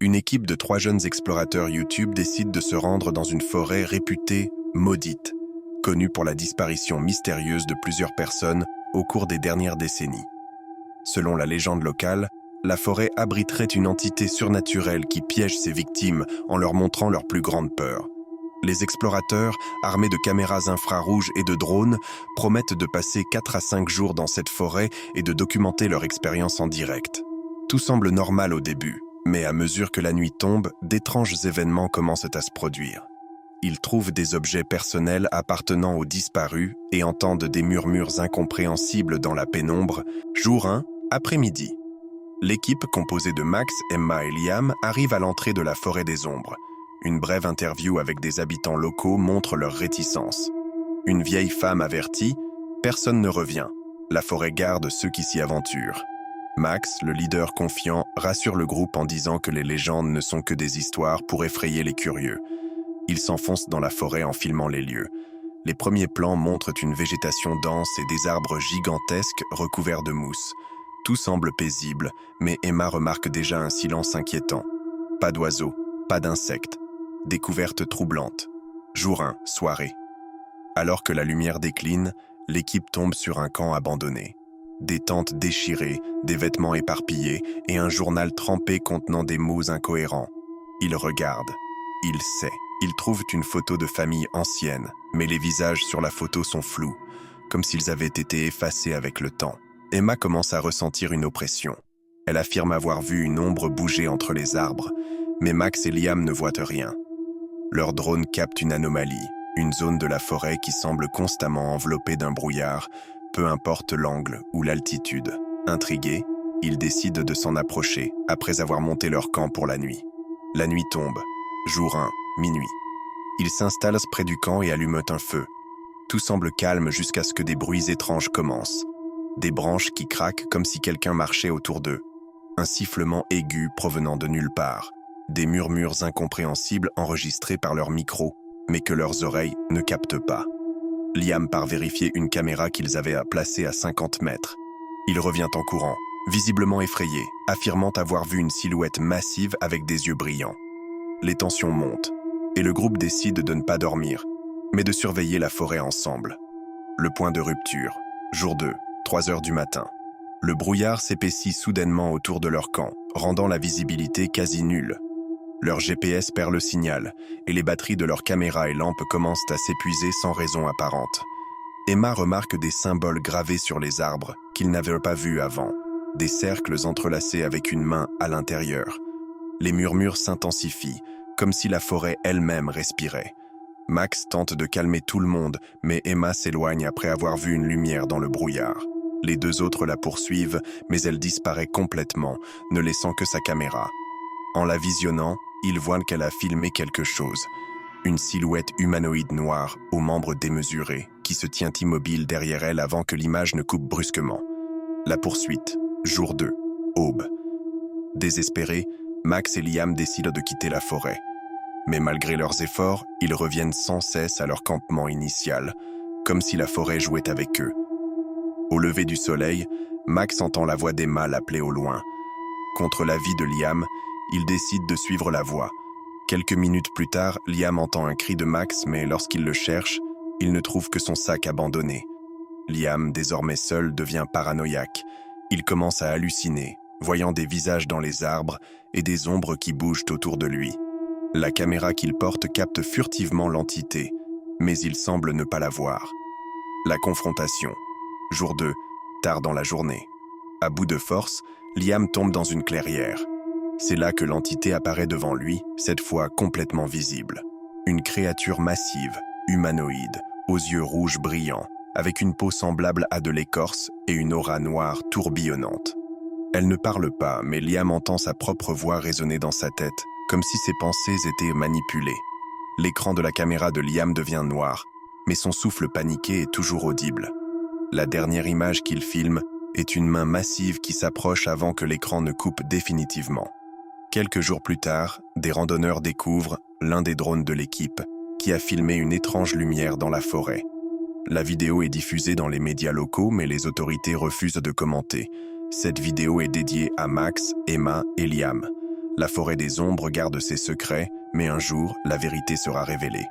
Une équipe de 3 jeunes explorateurs YouTube décide de se rendre dans une forêt réputée maudite, connue pour la disparition mystérieuse de plusieurs personnes au cours des dernières décennies. Selon la légende locale, la forêt abriterait une entité surnaturelle qui piège ses victimes en leur montrant leur plus grande peur. Les explorateurs, armés de caméras infrarouges et de drones, promettent de passer 4 à 5 jours dans cette forêt et de documenter leur expérience en direct. Tout semble normal au début, mais à mesure que la nuit tombe, d'étranges événements commencent à se produire. Ils trouvent des objets personnels appartenant aux disparus et entendent des murmures incompréhensibles dans la pénombre. Jour 1, après-midi. L'équipe, composée de Max, Emma et Liam, arrive à l'entrée de la forêt des ombres. Une brève interview avec des habitants locaux montre leur réticence. Une vieille femme avertit « Personne ne revient. La forêt garde ceux qui s'y aventurent. » Max, le leader confiant, rassure le groupe en disant que les légendes ne sont que des histoires pour effrayer les curieux. Il s'enfonce dans la forêt en filmant les lieux. Les premiers plans montrent une végétation dense et des arbres gigantesques recouverts de mousse. Tout semble paisible, mais Emma remarque déjà un silence inquiétant. Pas d'oiseaux, pas d'insectes. Découverte troublante. Jour 1, soirée. Alors que la lumière décline, l'équipe tombe sur un camp abandonné. Des tentes déchirées, des vêtements éparpillés et un journal trempé contenant des mots incohérents. Il regarde. Il sait. Ils trouvent une photo de famille ancienne, mais les visages sur la photo sont flous, comme s'ils avaient été effacés avec le temps. Emma commence à ressentir une oppression. Elle affirme avoir vu une ombre bouger entre les arbres, mais Max et Liam ne voient rien. Leur drone capte une anomalie, une zone de la forêt qui semble constamment enveloppée d'un brouillard, peu importe l'angle ou l'altitude. Intrigués, ils décident de s'en approcher après avoir monté leur camp pour la nuit. La nuit tombe. Jour 1, minuit. Ils s'installent près du camp et allument un feu. Tout semble calme jusqu'à ce que des bruits étranges commencent. Des branches qui craquent comme si quelqu'un marchait autour d'eux. Un sifflement aigu provenant de nulle part. Des murmures incompréhensibles enregistrés par leur micro, mais que leurs oreilles ne captent pas. Liam part vérifier une caméra qu'ils avaient à placer à 50 mètres. Il revient en courant, visiblement effrayé, affirmant avoir vu une silhouette massive avec des yeux brillants. Les tensions montent, et le groupe décide de ne pas dormir, mais de surveiller la forêt ensemble. Le point de rupture. Jour 2, 3 heures du matin. Le brouillard s'épaissit soudainement autour de leur camp, rendant la visibilité quasi nulle. Leur GPS perd le signal, et les batteries de leurs caméras et lampes commencent à s'épuiser sans raison apparente. Emma remarque des symboles gravés sur les arbres qu'ils n'avaient pas vus avant, des cercles entrelacés avec une main à l'intérieur. Les murmures s'intensifient, comme si la forêt elle-même respirait. Max tente de calmer tout le monde, mais Emma s'éloigne après avoir vu une lumière dans le brouillard. Les 2 autres la poursuivent, mais elle disparaît complètement, ne laissant que sa caméra. En la visionnant, ils voient qu'elle a filmé quelque chose. Une silhouette humanoïde noire, aux membres démesurés, qui se tient immobile derrière elle avant que l'image ne coupe brusquement. La poursuite. Jour 2. Aube. Désespérés, Max et Liam décident de quitter la forêt. Mais malgré leurs efforts, ils reviennent sans cesse à leur campement initial, comme si la forêt jouait avec eux. Au lever du soleil, Max entend la voix d'Emma l'appeler au loin. Contre l'avis de Liam, il décide de suivre la voix. Quelques minutes plus tard, Liam entend un cri de Max, mais lorsqu'il le cherche, il ne trouve que son sac abandonné. Liam, désormais seul, devient paranoïaque. Il commence à halluciner, voyant des visages dans les arbres et des ombres qui bougent autour de lui. La caméra qu'il porte capte furtivement l'entité, mais il semble ne pas la voir. La confrontation. Jour 2, tard dans la journée. À bout de force, Liam tombe dans une clairière. C'est là que l'entité apparaît devant lui, cette fois complètement visible. Une créature massive, humanoïde, aux yeux rouges brillants, avec une peau semblable à de l'écorce et une aura noire tourbillonnante. Elle ne parle pas, mais Liam entend sa propre voix résonner dans sa tête, comme si ses pensées étaient manipulées. L'écran de la caméra de Liam devient noir, mais son souffle paniqué est toujours audible. La dernière image qu'il filme est une main massive qui s'approche avant que l'écran ne coupe définitivement. Quelques jours plus tard, des randonneurs découvrent l'un des drones de l'équipe qui a filmé une étrange lumière dans la forêt. La vidéo est diffusée dans les médias locaux, mais les autorités refusent de commenter. Cette vidéo est dédiée à Max, Emma et Liam. La forêt des ombres garde ses secrets, mais un jour, la vérité sera révélée.